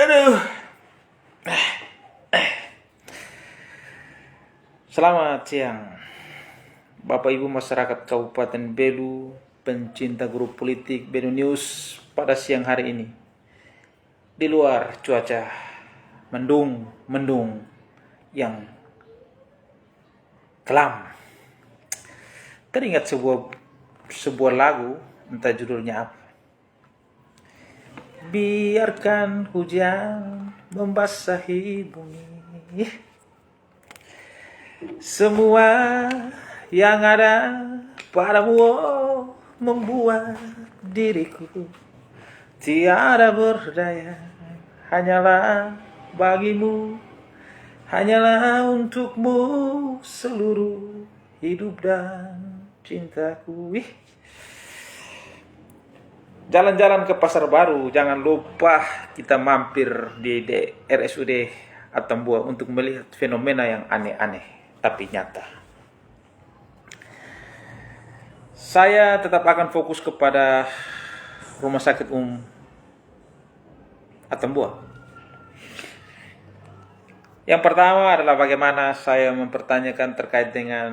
Aduh. Selamat siang, Bapak Ibu masyarakat Kabupaten Belu, pencinta grup politik Belu News pada siang hari ini. Di luar cuaca mendung yang kelam. Teringat sebuah lagu, entah judulnya apa. Biarkan hujan membasahi bumi. Semua yang ada padamu membuat diriku tiada berdaya. Hanyalah bagimu, hanyalah untukmu seluruh hidup dan cintaku. Jalan-jalan ke Pasar Baru, jangan lupa kita mampir di RSUD Atambua untuk melihat fenomena yang aneh-aneh tapi nyata. Saya tetap akan fokus kepada Rumah Sakit Umum Atambua. Yang pertama adalah bagaimana saya mempertanyakan terkait dengan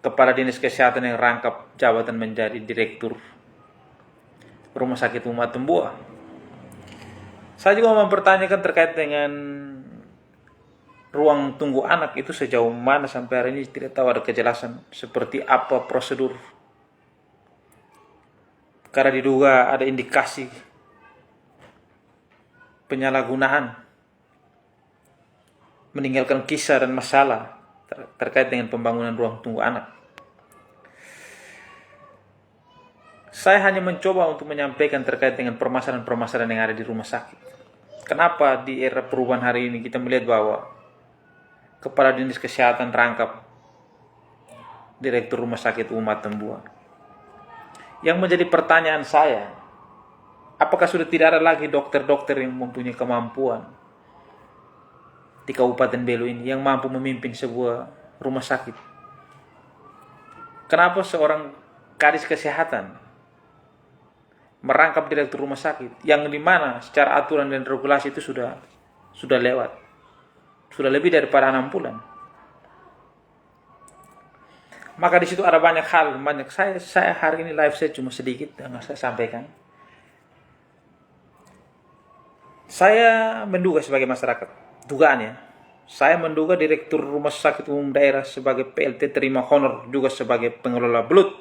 Kepala Dinas Kesehatan yang rangkap jabatan menjadi Direktur Rumah Sakit Umum Atambua. Saya juga mempertanyakan terkait dengan ruang tunggu anak itu sejauh mana sampai hari ini tidak tahu ada kejelasan seperti apa prosedur. Karena diduga ada indikasi penyalahgunaan, meninggalkan kisah dan masalah terkait dengan pembangunan ruang tunggu anak. Saya hanya mencoba untuk menyampaikan terkait dengan permasalahan-permasalahan yang ada di rumah sakit. Kenapa di era perubahan hari ini kita melihat bahwa Kepala Dinas Kesehatan rangkap Direktur Rumah Sakit Umum Atambua? Yang menjadi pertanyaan saya, apakah sudah tidak ada lagi dokter-dokter yang mempunyai kemampuan di Kabupaten Belu ini yang mampu memimpin sebuah rumah sakit? Kenapa seorang kadis kesehatan merangkap direktur rumah sakit yang dimana secara aturan dan regulasi itu sudah lewat, sudah lebih daripada 6 bulan? Maka di situ ada banyak hal, saya hari ini live saya cuma sedikit yang saya sampaikan. Saya menduga sebagai masyarakat, dugaannya, saya menduga Direktur Rumah Sakit Umum Daerah sebagai PLT terima honor juga sebagai pengelola belut,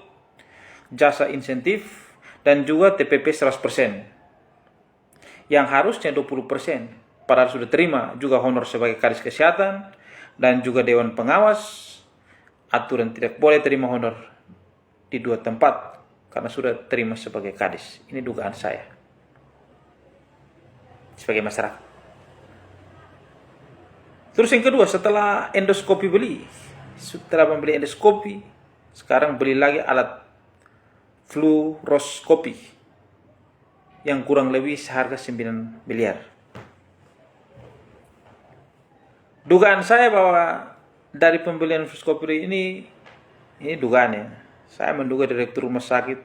jasa insentif, dan juga TPP 100%. Yang harusnya 20%, padahal sudah terima juga honor sebagai kadis kesehatan dan juga dewan pengawas. Aturan tidak boleh terima honor di 2 tempat karena sudah terima sebagai kadis. Ini dugaan saya sebagai masyarakat. Terus yang kedua, setelah membeli endoskopi, sekarang beli lagi alat fluoroskopi yang kurang lebih seharga 9 miliar. Dugaan saya bahwa dari pembelian fluoroskopi ini dugaannya, saya menduga Direktur Rumah Sakit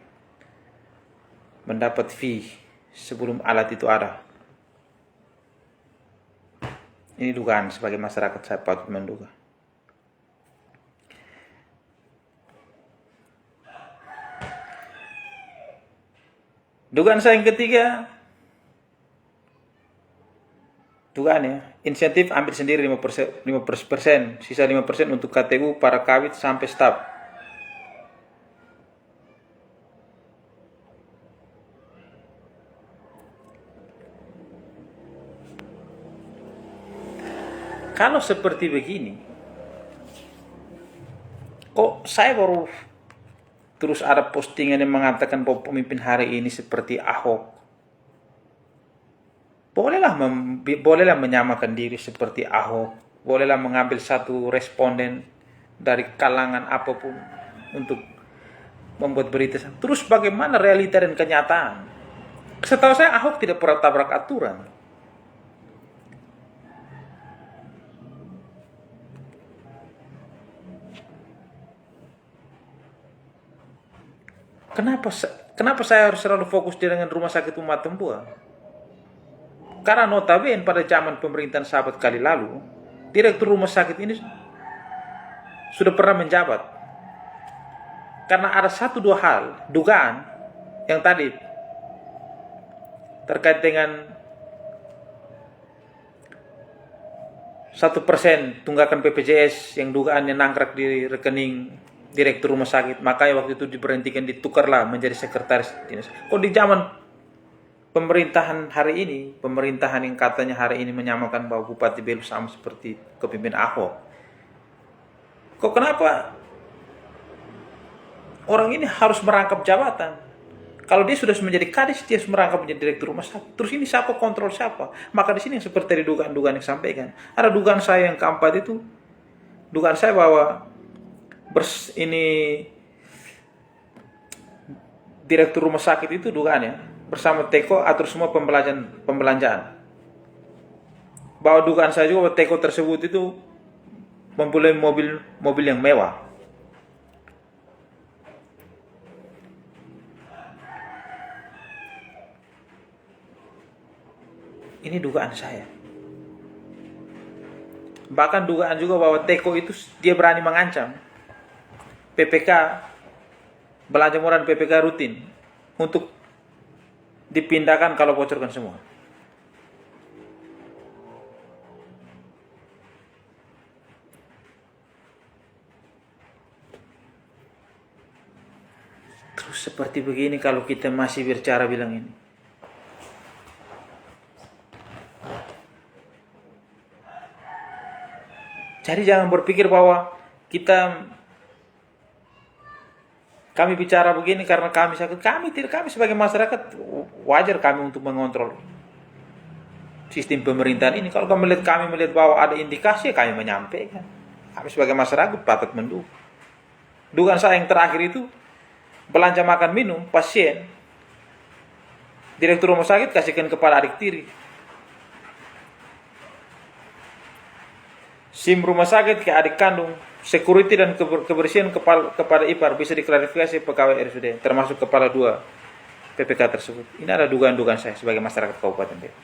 mendapat fee sebelum alat itu ada. Ini dugaan sebagai masyarakat, saya patut menduga. Dugaan saya yang ketiga, dugaannya insentif ambil sendiri 5%, sisa 5% untuk KTU, para kawit sampai staf. Kalau seperti begini, kok saya baru terus ada postingan yang mengatakan bahwa pemimpin hari ini seperti Ahok? Bolehlah menyamakan diri seperti Ahok, bolehlah mengambil satu responden dari kalangan apapun untuk membuat berita. Terus bagaimana realita dan kenyataan? Setahu saya Ahok tidak pernah tabrak aturan. Kenapa saya harus selalu fokus dengan Rumah Sakit Umum Atambua? Karena notabene pada zaman pemerintahan sahabat kali lalu, direktur rumah sakit ini sudah pernah menjabat. Karena ada satu dua hal, dugaan yang tadi terkait dengan 1% tunggakan BPJS yang dugaannya nangkrak di rekening direktur rumah sakit, makanya waktu itu diberhentikan, ditukarlah menjadi sekretaris dinas. Kok di zaman pemerintahan hari ini, pemerintahan yang katanya hari ini menyamakan bahwa Bupati Belu sama seperti kepemimpinan Ahok, kok kenapa orang ini harus merangkap jabatan? Kalau dia sudah menjadi kadis, dia harus merangkap menjadi direktur rumah sakit. Terus ini siapa kontrol siapa? Maka di sini yang seperti tadi dugaan-dugaan yang disampaikan. Ada dugaan saya yang keempat itu, dugaan saya bahwa ini direktur rumah sakit itu dugaannya bersama Teko atur semua pembelanjaan. Bahwa dugaan saya juga bahwa Teko tersebut itu mempunyai mobil yang mewah. Ini dugaan saya. Bahkan dugaan juga bahwa Teko itu dia berani mengancam PPK, belanja murah PPK rutin untuk dipindahkan kalau bocorkan semua. Terus seperti begini kalau kita masih bicara bilang ini. Jadi jangan berpikir bahwa kami bicara begini karena kami sakit. Kami sebagai masyarakat wajar kami untuk mengontrol sistem pemerintahan ini. Kalau kami melihat bahwa ada indikasi, kami menyampaikan. Kami sebagai masyarakat patut mendukung. Dugaan saya yang terakhir itu belanja makan minum pasien, direktur rumah sakit kasihkan kepada adik tiri. SIM rumah sakit ke adik kandung, security dan kebersihan kepada ipar bisa diklarifikasi pegawai RSUD, termasuk kepala 2 PPK tersebut. Ini ada dugaan-dugaan saya sebagai masyarakat Kabupaten Belu.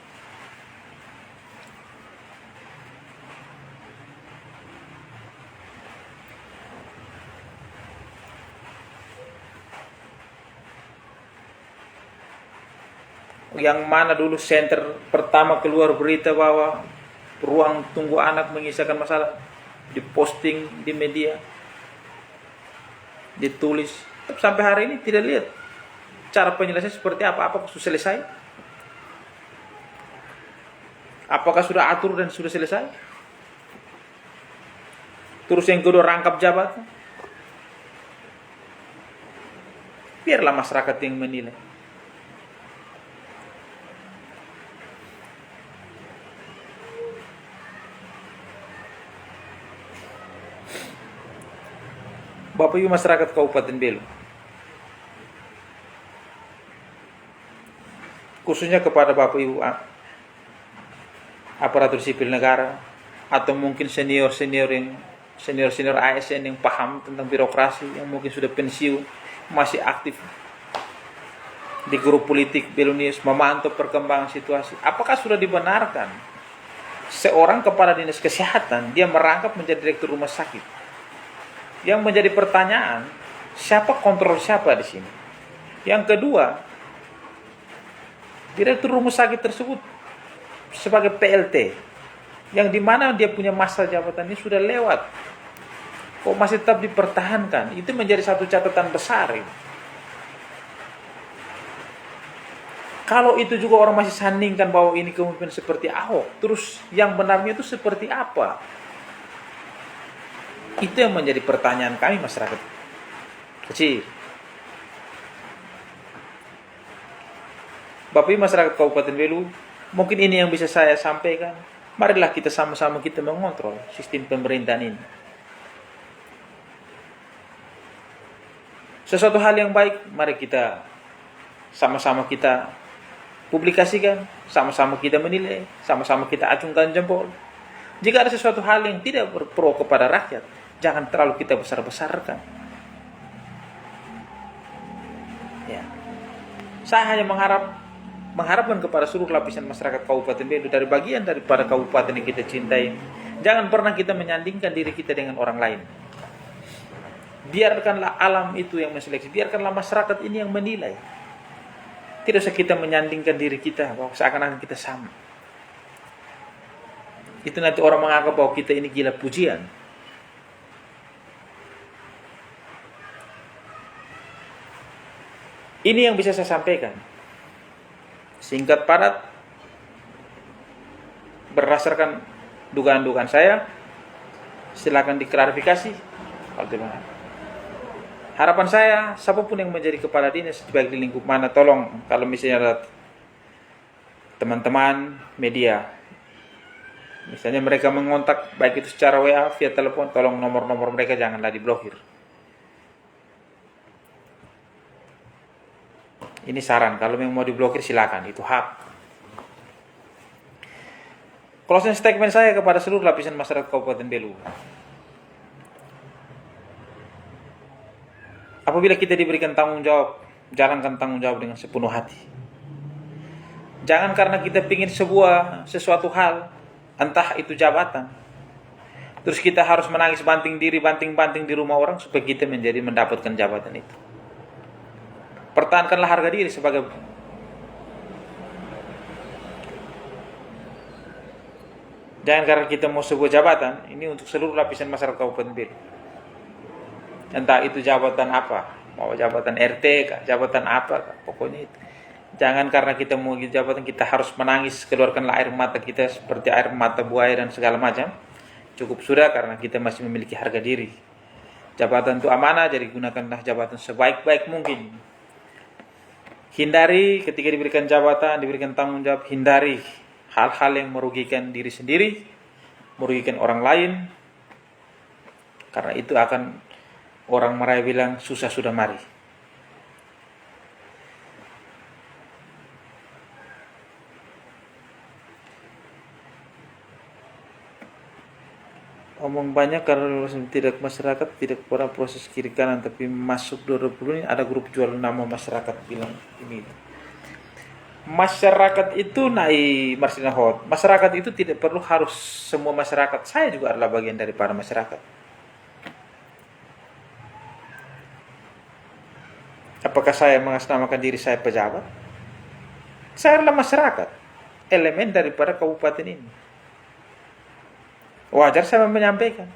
Yang mana dulu center pertama keluar berita bahwa ruang tunggu anak mengisahkan masalah, diposting di media, ditulis. Tapi sampai hari ini tidak lihat cara penyelesaian seperti apa. Apakah sudah selesai? Apakah sudah atur dan sudah selesai? Terus yang kedua, rangkap jabatan. Biarlah masyarakat yang menilai. Bapak Ibu masyarakat Kabupaten Belu, khususnya kepada Bapak Ibu aparatur sipil negara, atau mungkin senior ASN yang paham tentang birokrasi, yang mungkin sudah pensiun, masih aktif di grup politik Belu News, memantau perkembangan situasi. Apakah sudah dibenarkan seorang kepala dinas kesehatan dia merangkap menjadi direktur rumah sakit? Yang menjadi pertanyaan, siapa kontrol siapa di sini? Yang kedua, direktur rumah sakit tersebut sebagai PLT, yang dimana dia punya masa jabatannya sudah lewat, kok masih tetap dipertahankan? Itu menjadi satu catatan besar. Kalau itu juga orang masih sandingkan bahwa ini kemungkinan seperti Ahok, terus yang benarnya itu seperti apa? Itu yang menjadi pertanyaan kami masyarakat kecil. Bapak Ibu masyarakat Kabupaten Belu, mungkin ini yang bisa saya sampaikan. Marilah kita sama-sama kita mengontrol sistem pemerintahan ini. Sesuatu hal yang baik, mari kita sama-sama kita publikasikan, sama-sama kita menilai, sama-sama kita acungkan jempol. Jika ada sesuatu hal yang tidak berpro kepada rakyat, jangan terlalu kita besar-besarkan. Ya. Saya hanya mengharapkan kepada seluruh lapisan masyarakat Kabupaten Belu dari bagian daripada kabupaten yang kita cintai, jangan pernah kita menyandingkan diri kita dengan orang lain. Biarkanlah alam itu yang menseleksi, biarkanlah masyarakat ini yang menilai. Tidak usah kita menyandingkan diri kita bahwa seakan-akan kita sama. Itu nanti orang menganggap bahwa kita ini gila pujian. Ini yang bisa saya sampaikan. Singkat padat, berdasarkan dugaan-dugaan saya, silakan diklarifikasi. Harapan saya, siapapun yang menjadi kepala dinas baik di lingkup mana, tolong kalau misalnya ada teman-teman media, misalnya mereka mengontak baik itu secara WA, via telepon, tolong nomor-nomor mereka janganlah diblokir. Ini saran, kalau yang mau diblokir silakan, itu hak. Closing statement saya kepada seluruh lapisan masyarakat Kabupaten Belu. Apabila kita diberikan tanggung jawab, jalankan tanggung jawab dengan sepenuh hati. Jangan karena kita ingin sesuatu hal, entah itu jabatan, terus kita harus menangis banting diri, banting-banting di rumah orang supaya kita mendapatkan jabatan itu. Pertahankanlah harga diri sebagai jangan karena kita mau sebuah jabatan, ini untuk seluruh lapisan masyarakat Kabupaten Belu. Entah itu jabatan apa, mau jabatan RT kah, jabatan apa kah, pokoknya itu. Jangan karena kita mau jabatan kita harus menangis, keluarkanlah air mata kita seperti air mata buaya dan segala macam. Cukup sudah karena kita masih memiliki harga diri. Jabatan itu amanah, jadi gunakanlah jabatan sebaik-baik mungkin. Hindari ketika diberikan jabatan, diberikan tanggung jawab, hindari hal-hal yang merugikan diri sendiri, merugikan orang lain. Karena itu akan orang Merayu bilang susah sudah mari. Omong banyak karena tidak masyarakat tidak pernah proses kiri kanan, tapi masuk 20 ini ada grup jual nama masyarakat bilang ini. Masyarakat itu naik Marcelina Hot. Masyarakat itu tidak perlu harus semua masyarakat. Saya juga adalah bagian daripada masyarakat. Apakah saya mengatasnamakan diri saya pejabat? Saya adalah masyarakat, elemen daripada kabupaten ini. Wajar saya menyampaikan.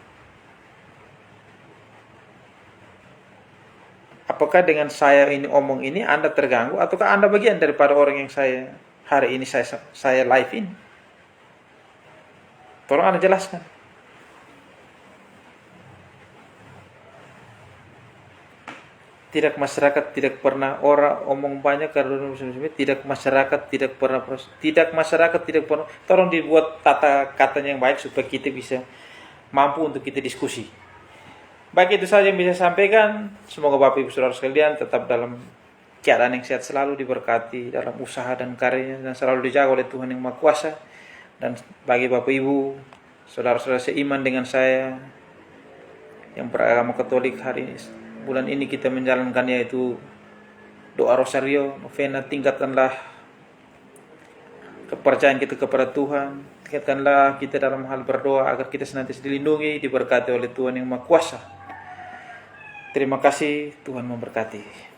Apakah dengan saya ini omong ini Anda terganggu, ataukah Anda bagian daripada orang yang saya hari ini saya live ini? Tolong Anda jelaskan. Tidak masyarakat tidak pernah orang omong banyak karena tidak masyarakat tidak pernah tolong dibuat tata katanya yang baik supaya kita bisa mampu untuk kita diskusi. Baik, itu saja yang bisa saya sampaikan. Semoga Bapak Ibu Saudara sekalian tetap dalam keadaan yang sehat, selalu diberkati dalam usaha dan karyanya, dan selalu dijaga oleh Tuhan yang Maha Kuasa. Dan bagi Bapak Ibu saudara-saudara seiman dengan saya yang beragama Katolik, hari ini bulan ini kita menjalankan yaitu doa rosario, novena. Tingkatkanlah kepercayaan kita kepada Tuhan, tingkatkanlah kita dalam hal berdoa agar kita senantiasa dilindungi, diberkati oleh Tuhan yang Maha Kuasa. Terima kasih, Tuhan memberkati.